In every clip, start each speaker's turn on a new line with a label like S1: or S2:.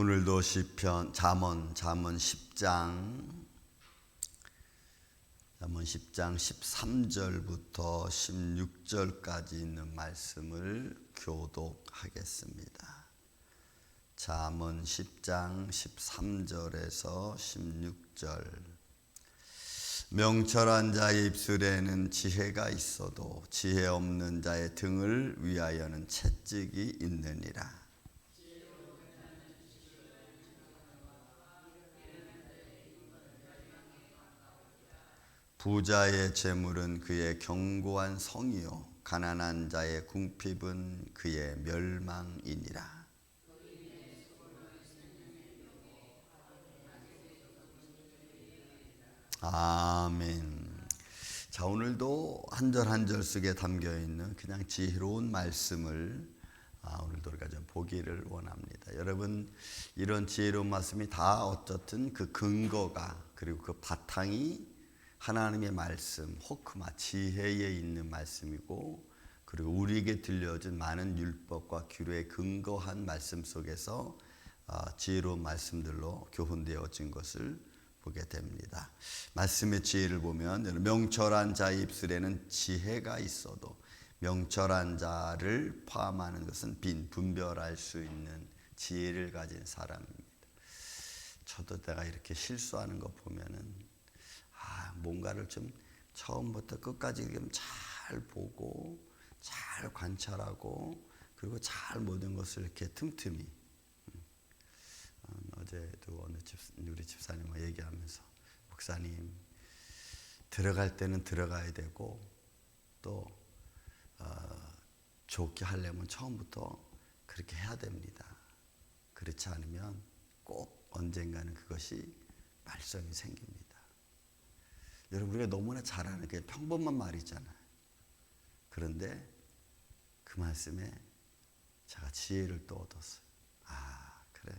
S1: 오늘도 시편 잠언 10장 13절부터 16절까지 있는 말씀을 교독하겠습니다. 잠언 10장 13절에서 16절. 명철한 자의 입술에는 지혜가 있어도 지혜 없는 자의 등을 위하여는 채찍이 있느니라. 부자의 재물은 그의 견고한 성이요 가난한 자의 궁핍은 그의 멸망이니라. 아멘. 자, 오늘도 한 절 한 절 속에 담겨 있는 그냥 지혜로운 말씀을 오늘도 우리가 좀 보기를 원합니다. 여러분, 이런 지혜로운 말씀이 다 어쨌든 그 근거가 그리고 그 바탕이 하나님의 말씀, 호크마, 지혜에 있는 말씀이고, 그리고 우리에게 들려준 많은 율법과 규례에 근거한 말씀 속에서 지혜로운 말씀들로 교훈되어진 것을 보게 됩니다. 말씀의 지혜를 보면 명철한 자의 입술에는 지혜가 있어도, 명철한 자를 포함하는 것은 분별할 수 있는 지혜를 가진 사람입니다. 저도 내가 이렇게 실수하는 거 보면은 뭔가를 좀 처음부터 끝까지 잘 보고 잘 관찰하고 그리고 잘 모든 것을 이렇게 틈틈이 어제도 우리 집사님과 얘기하면서 목사님 들어갈 때는 들어가야 되고 또 좋게 하려면 처음부터 그렇게 해야 됩니다. 그렇지 않으면 꼭 언젠가는 그것이 말썽이 생깁니다. 여러분, 우리가 너무나 잘 아는 게 평범한 말이잖아요. 그런데 그 말씀에 제가 지혜를 또 얻었어요. 그래.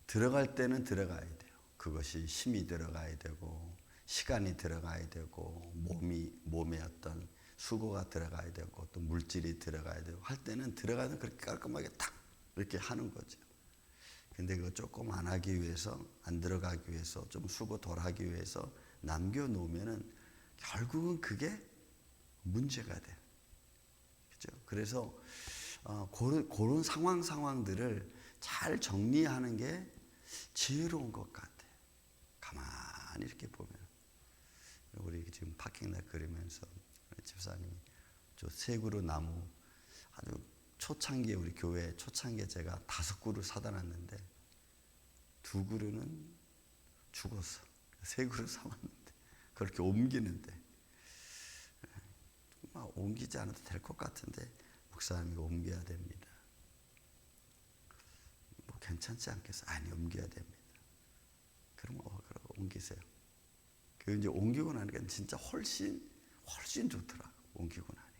S1: 들어갈 때는 들어가야 돼요. 그것이 힘이 들어가야 되고 시간이 들어가야 되고 몸에 어떤 수고가 들어가야 되고 또 물질이 들어가야 되고 할 때는 들어가는 그렇게 깔끔하게 탁 이렇게 하는 거죠. 근데 그거 조금 안 하기 위해서, 안 들어가기 위해서, 좀 수고 덜 하기 위해서 남겨놓으면은 결국은 그게 문제가 돼요. 그죠? 그래서 그런 상황들을 잘 정리하는 게 지혜로운 것 같아요. 가만히 이렇게 보면. 우리 지금 파킹락 그리면서 우리 집사님이 저 새 그루 나무 아주 초창기에 우리 교회 초창기에 제가 5그루 사다 놨는데 2그루는 죽었어. 3그루 사왔는데 그렇게 옮기는데 옮기지 않아도 될 것 같은데 목사님이 옮겨야 됩니다. 뭐 괜찮지 않겠어? 아니, 옮겨야 됩니다. 그러면 그럼 옮기세요. 그 이제 옮기고 나니까 진짜 훨씬 좋더라. 옮기고 나니까.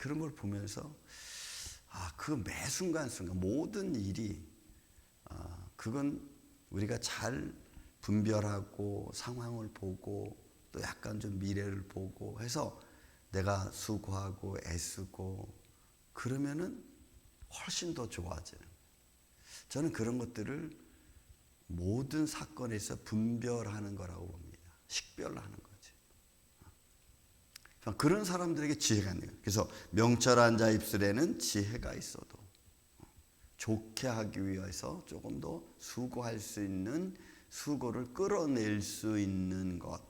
S1: 그런 걸 보면서 그 매 순간순간 모든 일이 그건 우리가 잘 분별하고 상황을 보고 또 약간 좀 미래를 보고 해서 내가 수고하고 애쓰고 그러면은 훨씬 더 좋아지는. 저는 그런 것들을 모든 사건에서 분별하는 거라고 봅니다. 식별하는 거지. 그런 사람들에게 지혜가 있는 거예요. 그래서 명철한 자 입술에는 지혜가 있어도 좋게 하기 위해서 조금 더 수고할 수 있는, 수고를 끌어낼 수 있는 것.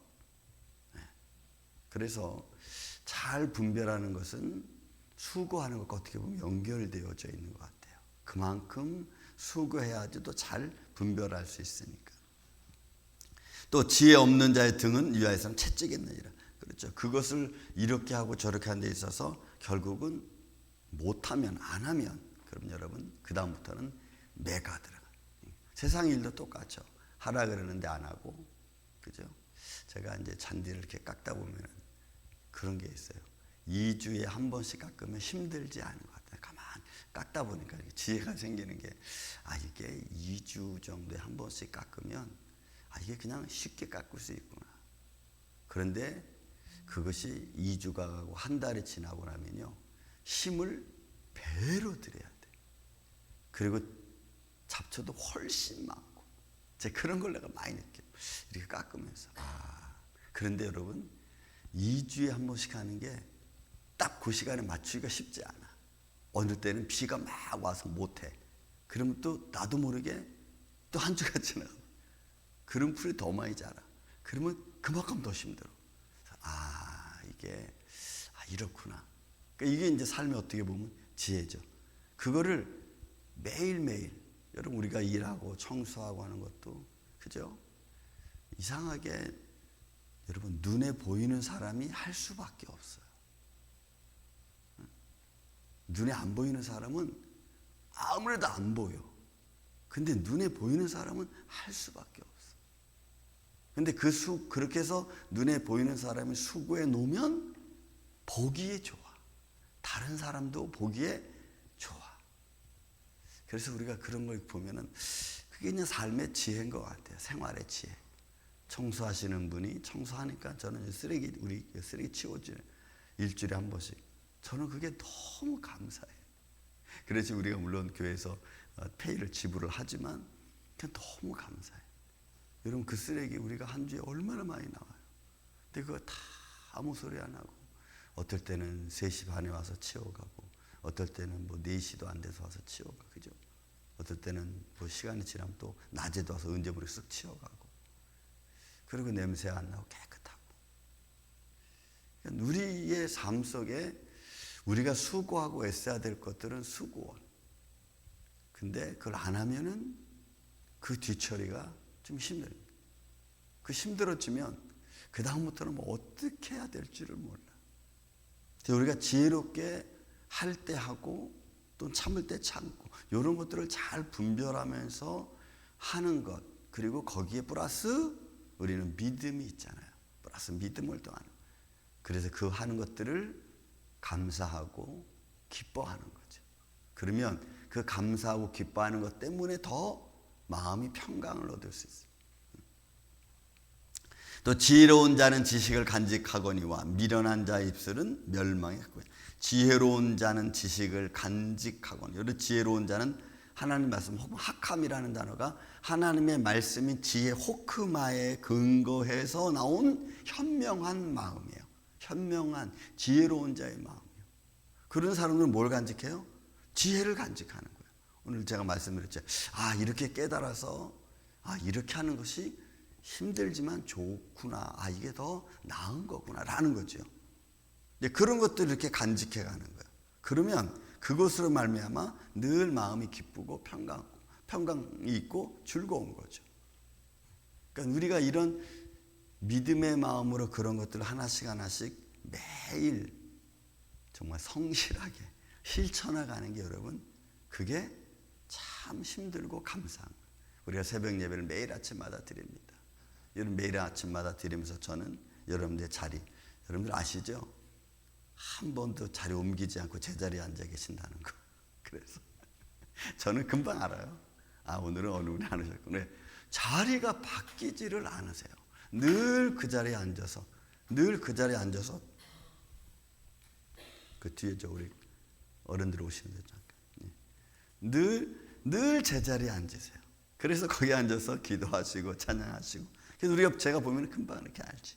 S1: 그래서 잘 분별하는 것은 수고하는 것과 어떻게 보면 연결되어져 있는 것 같아요. 그만큼 수고해야지 또 잘 분별할 수 있으니까. 또 지혜 없는 자의 등은 위하여서는 채찍이느니라. 그렇죠. 그것을 이렇게 하고 저렇게 하는 데 있어서 결국은 못하면, 안 하면, 그럼 여러분 그 다음부터는 매가 들어가. 세상 일도 똑같죠. 하라 그러는데 안 하고, 그죠? 제가 이제 잔디를 이렇게 깎다 보면 그런 게 있어요. 2주에 한 번씩 깎으면 힘들지 않은 것 같아요. 가만 깎다 보니까 지혜가 생기는 게 이게 2주 정도에 한 번씩 깎으면 이게 그냥 쉽게 깎을 수 있구나. 그런데 그것이 2주가 가고 한 달이 지나고 나면요 힘을 배로 들여야 돼. 그리고 잡초도 훨씬 많고. 제가 그런 걸 내가 많이 느껴요. 이렇게 깎으면서. 그런데 여러분 2주에 한 번씩 하는 게 딱 그 시간에 맞추기가 쉽지 않아. 어느 때는 비가 막 와서 못해. 그러면 또 나도 모르게 또 한 주가 지나가. 그런 풀이 더 많이 자라. 그러면 그만큼 더 힘들어. 이게 이렇구나. 그러니까 이게 이제 삶의 어떻게 보면 지혜죠. 그거를 매일매일 여러분 우리가 일하고 청소하고 하는 것도 그죠? 이상하게 여러분 눈에 보이는 사람이 할 수밖에 없어요. 눈에 안 보이는 사람은 아무래도 안 보여. 근데 눈에 보이는 사람은 할 수밖에 없어. 근데 그렇게 해서 눈에 보이는 사람이 수고해 놓으면 보기에 좋아. 다른 사람도 보기에 좋아. 그래서 우리가 그런 걸 보면은 그게 그냥 삶의 지혜인 것 같아요. 생활의 지혜. 청소하시는 분이 청소하니까 저는 우리 쓰레기 치워줘요. 일주일에 한 번씩. 저는 그게 너무 감사해요. 그래서 우리가 물론 교회에서 페이를 지불을 하지만 그냥 너무 감사해요. 여러분 그 쓰레기 우리가 한 주에 얼마나 많이 나와요. 근데 그거 다 아무 소리 안 하고 어떨 때는 3시 반에 와서 치워가고 어떨 때는 뭐 4시도 안 돼서 와서 치워가. 그죠? 어떨 때는 뭐 시간이 지나면 또 낮에도 와서 은제물에 쓱 치워가고 그리고 냄새 안 나고 깨끗하고. 그러니까 우리의 삶 속에 우리가 수고하고 애써야 될 것들은 수고원. 근데 그걸 안 하면은 그 뒤처리가 좀 힘듭니다. 그 힘들어지면 그 다음부터는 뭐 어떻게 해야 될지를 몰라. 우리가 지혜롭게 할 때 하고 또 참을 때 참고 이런 것들을 잘 분별하면서 하는 것. 그리고 거기에 플러스 우리는 믿음이 있잖아요. 플러스 믿음을 더하는. 그래서 그 하는 것들을 감사하고 기뻐하는 거죠. 그러면 그 감사하고 기뻐하는 것 때문에 더 마음이 평강을 얻을 수 있어요. 또 지혜로운 자는 지식을 간직하거니와 미련한 자의 입술은 멸망했고요. 지혜로운 자는 지식을 간직하거니. 여기 지혜로운 자는 하나님 말씀 하캄이라는 단어가 하나님의 말씀인 지혜 호크마에 근거해서 나온 현명한 마음이에요. 현명한 지혜로운 자의 마음이에요. 그런 사람들은 뭘 간직해요? 지혜를 간직하는 거예요. 오늘 제가 말씀드렸죠. 이렇게 깨달아서 이렇게 하는 것이 힘들지만 좋구나. 이게 더 나은 거구나 라는 거죠. 그런 것들을 이렇게 간직해 가는 거예요. 그러면 그것으로 말미암아 늘 마음이 기쁘고 평강이 있고 즐거운 거죠. 그러니까 우리가 이런 믿음의 마음으로 그런 것들을 하나씩 매일 정말 성실하게 실천해가는 게 여러분 그게 참 힘들고 감사한 거예요. 우리가 새벽 예배를 매일 아침마다 드립니다. 여러분 매일 아침마다 드리면서 저는 여러분들의 자리, 여러분들 아시죠? 한 번도 자리 옮기지 않고 제자리에 앉아 계신다는 거. 그래서 저는 금방 알아요. 오늘은 어느 분이 안 오셨구나. 자리가 바뀌지를 않으세요. 늘 그 자리에 앉아서 그 뒤에 우리 어른들 오시는데 잠깐 늘 제자리에 앉으세요. 그래서 거기 앉아서 기도하시고 찬양하시고. 그래서 제가 보면 금방 이렇게 알지.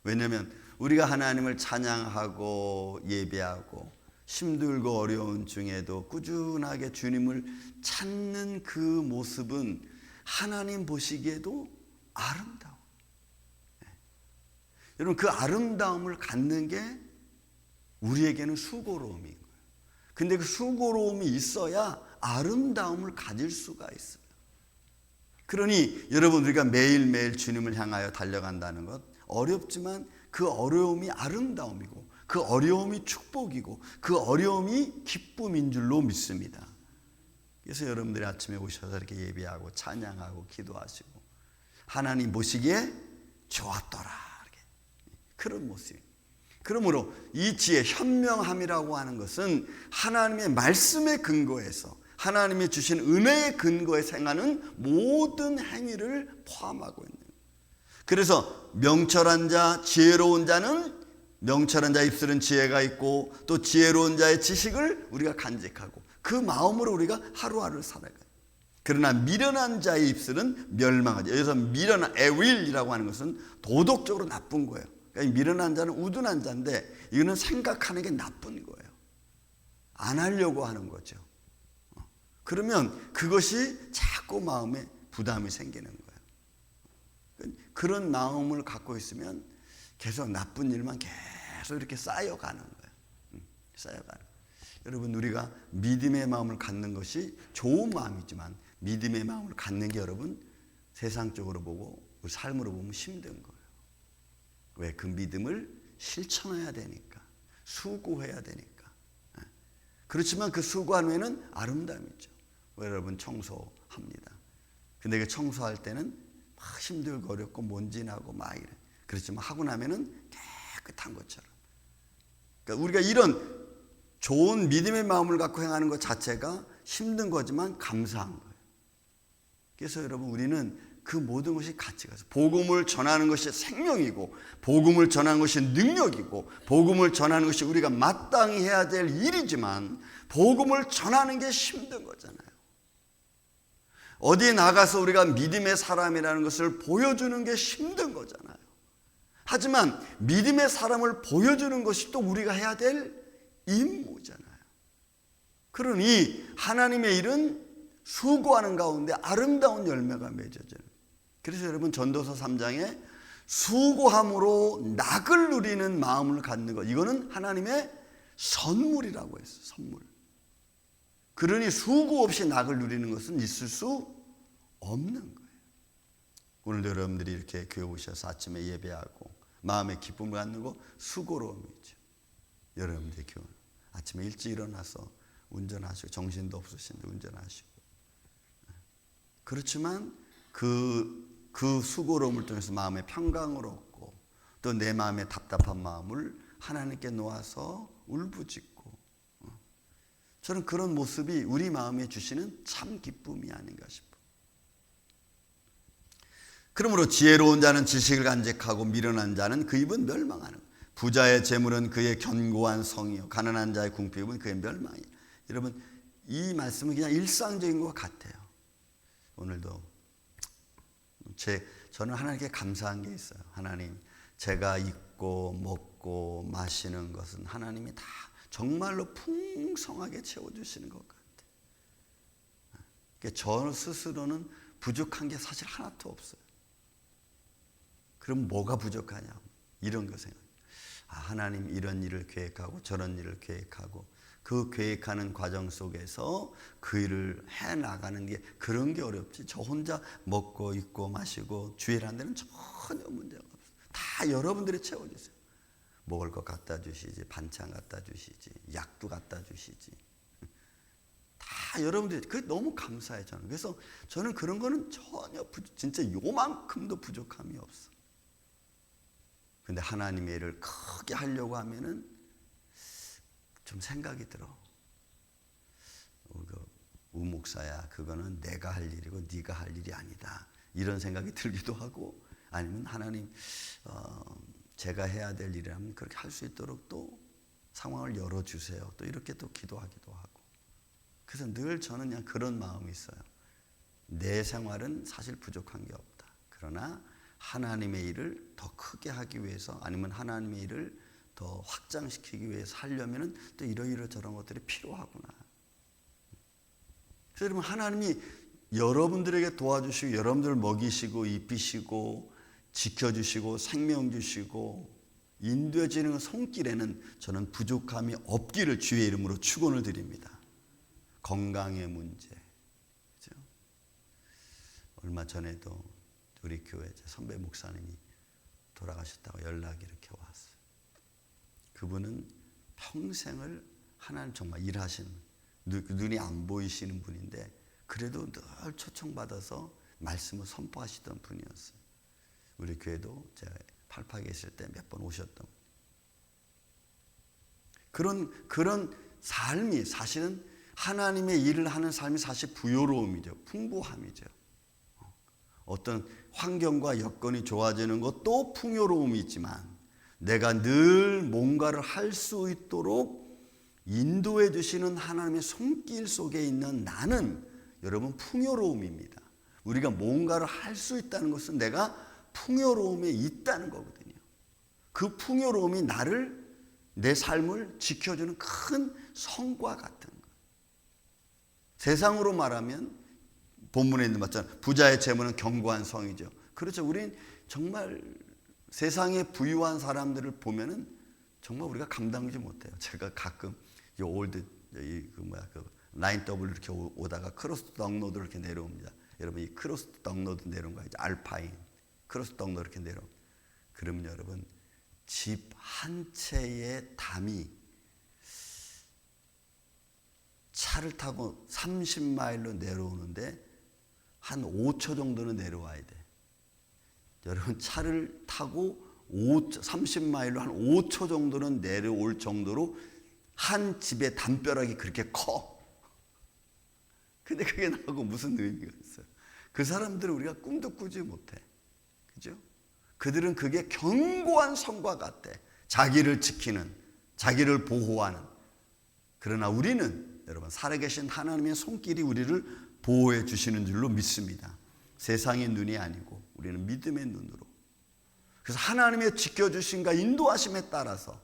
S1: 왜냐하면 우리가 하나님을 찬양하고 예배하고 힘들고 어려운 중에도 꾸준하게 주님을 찾는 그 모습은 하나님 보시기에도 아름다워. 여러분 그 아름다움을 갖는 게 우리에게는 수고로움인 거예요. 근데 그 수고로움이 있어야 아름다움을 가질 수가 있어요. 그러니 여러분 우리가 매일매일 주님을 향하여 달려간다는 것 어렵지만 그 어려움이 아름다움이고 그 어려움이 축복이고 그 어려움이 기쁨인 줄로 믿습니다. 그래서 여러분들이 아침에 오셔서 이렇게 예배하고 찬양하고 기도하시고 하나님 보시기에 좋았더라 이렇게. 그런 모습. 그러므로 이 지혜 현명함이라고 하는 것은 하나님의 말씀에 근거해서 하나님이 주신 은혜에 근거해서 행하는 모든 행위를 포함하고 있는 거예요. 그래서 명철한 자, 지혜로운 자는 명철한 자의 입술은 지혜가 있고 또 지혜로운 자의 지식을 우리가 간직하고 그 마음으로 우리가 하루하루를 살아가요. 그러나 미련한 자의 입술은 멸망하죠. 여기서 미련한 에윌이라고 하는 것은 도덕적으로 나쁜 거예요. 그러니까 미련한 자는 우둔한 자인데 이거는 생각하는 게 나쁜 거예요. 안 하려고 하는 거죠. 그러면 그것이 자꾸 마음에 부담이 생기는 거예요. 그런 마음을 갖고 있으면 계속 나쁜 일만 계속 이렇게 쌓여가는 거예요. 쌓여가는 거예요. 여러분, 우리가 믿음의 마음을 갖는 것이 좋은 마음이지만 믿음의 마음을 갖는 게 여러분 세상적으로 보고 우리 삶으로 보면 힘든 거예요. 왜? 그 믿음을 실천해야 되니까, 수고해야 되니까. 그렇지만 그 수고한 후에는 아름다움이 있죠. 여러분 청소합니다. 근데 그 청소할 때는 막 힘들고 어렵고 먼지 나고 막 이래. 그렇지만 하고 나면은 깨끗한 것처럼. 그러니까 우리가 이런 좋은 믿음의 마음을 갖고 행하는 것 자체가 힘든 거지만 감사한 거예요. 그래서 여러분 우리는 그 모든 것이 가치가 있어요. 복음을 전하는 것이 생명이고 복음을 전하는 것이 능력이고 복음을 전하는 것이 우리가 마땅히 해야 될 일이지만 복음을 전하는 게 힘든 거잖아요. 어디 나가서 우리가 믿음의 사람이라는 것을 보여주는 게 힘든 거잖아요. 하지만 믿음의 사람을 보여주는 것이 또 우리가 해야 될 임무잖아요. 그러니 하나님의 일은 수고하는 가운데 아름다운 열매가 맺어져요. 그래서 여러분 전도서 3장에 수고함으로 낙을 누리는 마음을 갖는 것, 이거는 하나님의 선물이라고 했어요. 선물. 그러니 수고 없이 낙을 누리는 것은 있을 수 없는 거예요. 오늘도 여러분들이 이렇게 교회 오셔서 아침에 예배하고 마음의 기쁨을 갖는 거 수고로움이죠. 여러분들의 교회 아침에 일찍 일어나서 운전하시고 정신도 없으신데 운전하시고, 그렇지만 그 수고로움을 통해서 마음의 평강을 얻고 또 내 마음의 답답한 마음을 하나님께 놓아서 울부짖고, 저는 그런 모습이 우리 마음에 주시는 참 기쁨이 아닌가 싶어요. 그러므로 지혜로운 자는 지식을 간직하고 미련한 자는 그 입은 멸망하는 거예요. 부자의 재물은 그의 견고한 성이요 가난한 자의 궁핍은 그의 멸망이에요. 여러분 이 말씀은 그냥 일상적인 것 같아요. 오늘도 저는 하나님께 감사한 게 있어요. 하나님, 제가 입고 먹고 마시는 것은 하나님이 다 정말로 풍성하게 채워주시는 것 같아요. 저 스스로는 부족한 게 사실 하나도 없어요. 그럼 뭐가 부족하냐? 이런 거 생각해요. 하나님 이런 일을 계획하고 저런 일을 계획하고 그 계획하는 과정 속에서 그 일을 해나가는 게 그런 게 어렵지. 저 혼자 먹고 입고 마시고 주일하는 데는 전혀 문제가 없어요. 다 여러분들이 채워주세요. 먹을 것 갖다 주시지, 반찬 갖다 주시지, 약도 갖다 주시지. 다 여러분들이, 그게 너무 감사해요, 저는. 그래서 저는 그런 거는 전혀 진짜 요만큼도 부족함이 없어. 근데 하나님의 일을 크게 하려고 하면은 좀 생각이 들어. 우목사야, 그거는 내가 할 일이고 네가 할 일이 아니다. 이런 생각이 들기도 하고, 아니면 하나님 제가 해야 될 일이라면 그렇게 할 수 있도록 또 상황을 열어주세요. 또 이렇게 또 기도하기도 하고. 그래서 늘 저는 그냥 그런 마음이 있어요. 내 생활은 사실 부족한 게 없다. 그러나 하나님의 일을 더 크게 하기 위해서, 아니면 하나님의 일을 더 확장시키기 위해서 하려면 또 이러저런 것들이 필요하구나. 그래서 여러분 하나님이 여러분들에게 도와주시고 여러분들을 먹이시고 입히시고 지켜주시고 생명 주시고 인도해지는 손길에는 저는 부족함이 없기를 주의 이름으로 축원을 드립니다. 건강의 문제, 그렇죠? 얼마 전에도 우리 교회 선배 목사님이 돌아가셨다고 연락이 이렇게 왔어요. 그분은 평생을 하나님 정말 일하시는, 눈이 안 보이시는 분인데 그래도 늘 초청받아서 말씀을 선포하시던 분이었어요. 우리 교회도 제가 팔팍에 있을 때 몇 번 오셨던 그런 삶이, 사실은 하나님의 일을 하는 삶이 사실 부요로움이죠. 풍부함이죠. 어떤 환경과 여건이 좋아지는 것도 풍요로움이 있지만 내가 늘 뭔가를 할 수 있도록 인도해 주시는 하나님의 손길 속에 있는 나는 여러분 풍요로움입니다. 우리가 뭔가를 할 수 있다는 것은 내가 풍요로움에 있다는 거거든요. 그 풍요로움이 나를, 내 삶을 지켜주는 큰 성과 같은 것. 세상으로 말하면 본문에 있는 것처럼 부자의 재물은 견고한 성이죠. 그렇죠. 우린 정말 세상에 부유한 사람들을 보면은 정말 우리가 감당하지 못해요. 제가 가끔 이 올드 라인 더블 이렇게 오다가 크로스 덕로드 이렇게 내려옵니다. 여러분 이 크로스 덕로드 내려온 거 이제 알파인 크로스 덕로드 이렇게 내려. 그러면 여러분 집 한 채의 담이 차를 타고 30마일로 내려오는데 한 5초 정도는 내려와야 돼. 여러분 차를 타고 30마일로 한 5초 정도는 내려올 정도로 한 집의 담벼락이 그렇게 커. 근데 그게 나하고 무슨 의미가 있어요? 그 사람들은 우리가 꿈도 꾸지 못해. 그죠? 그들은 그게 견고한 성과 같아. 자기를 지키는, 자기를 보호하는. 그러나 우리는 여러분 살아계신 하나님의 손길이 우리를 보호해 주시는 줄로 믿습니다. 세상의 눈이 아니고 우리는 믿음의 눈으로. 그래서 하나님의 지켜주심과 인도하심에 따라서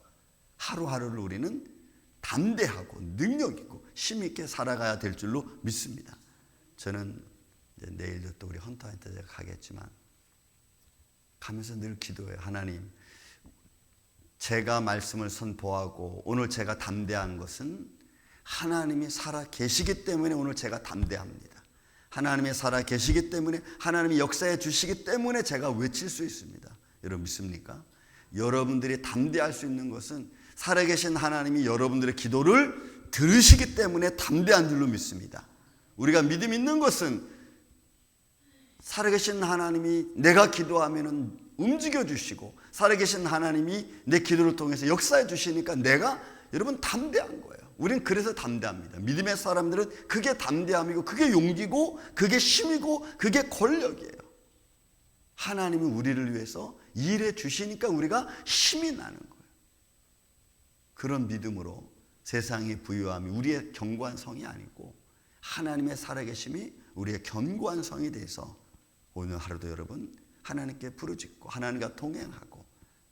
S1: 하루하루를 우리는 담대하고 능력 있고 힘 있게 살아가야 될 줄로 믿습니다. 저는 이제 내일도 또 우리 헌터한테 제가 가겠지만 가면서 늘 기도해요. 하나님, 제가 말씀을 선포하고 오늘 제가 담대한 것은 하나님이 살아 계시기 때문에 오늘 제가 담대합니다. 하나님이 살아 계시기 때문에 하나님이 역사해 주시기 때문에 제가 외칠 수 있습니다. 여러분 믿습니까? 여러분들이 담대할 수 있는 것은 살아계신 하나님이 여러분들의 기도를 들으시기 때문에 담대한 줄로 믿습니다. 우리가 믿음 있는 것은 살아계신 하나님이 내가 기도하면 움직여 주시고 살아계신 하나님이 내 기도를 통해서 역사해 주시니까 내가 여러분 담대한 거예요. 우린 그래서 담대합니다. 믿음의 사람들은 그게 담대함이고 그게 용기고 그게 힘이고 그게 권력이에요. 하나님이 우리를 위해서 일해 주시니까 우리가 힘이 나는 거예요. 그런 믿음으로 세상의 부유함이 우리의 견고한 성이 아니고 하나님의 살아계심이 우리의 견고한 성이 돼서 오늘 하루도 여러분 하나님께 부르짖고 하나님과 동행하고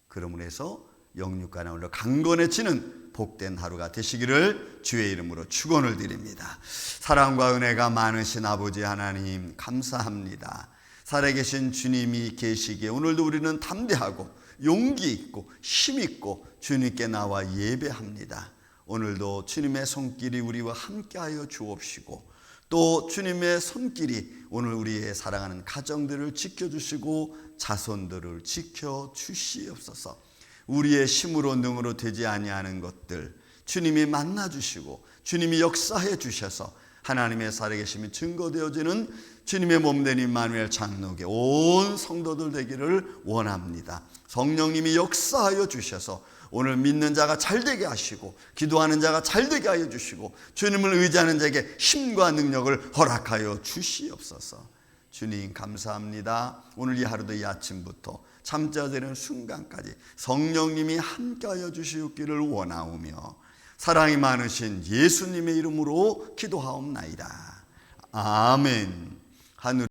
S1: 그러므로 해서 영육간에 올라 강건해지는 복된 하루가 되시기를 주의 이름으로 축원을 드립니다. 사랑과 은혜가 많으신 아버지 하나님 감사합니다. 살아계신 주님이 계시기에 오늘도 우리는 담대하고 용기 있고 힘 있고 주님께 나와 예배합니다. 오늘도 주님의 손길이 우리와 함께하여 주옵시고 또 주님의 손길이 오늘 우리의 사랑하는 가정들을 지켜주시고 자손들을 지켜주시옵소서. 우리의 힘으로 능으로 되지 아니하는 것들 주님이 만나주시고 주님이 역사해 주셔서 하나님의 살아계심이 증거되어지는 주님의 몸된 임마누엘 장로교 온 성도들 되기를 원합니다. 성령님이 역사하여 주셔서 오늘 믿는 자가 잘되게 하시고 기도하는 자가 잘되게 하여 주시고 주님을 의지하는 자에게 힘과 능력을 허락하여 주시옵소서. 주님 감사합니다. 오늘 이 하루도 이 아침부터 잠자 되는 순간까지 성령님이 함께하여 주시옵기를 원하오며 사랑이 많으신 예수님의 이름으로 기도하옵나이다. 아멘. 하늘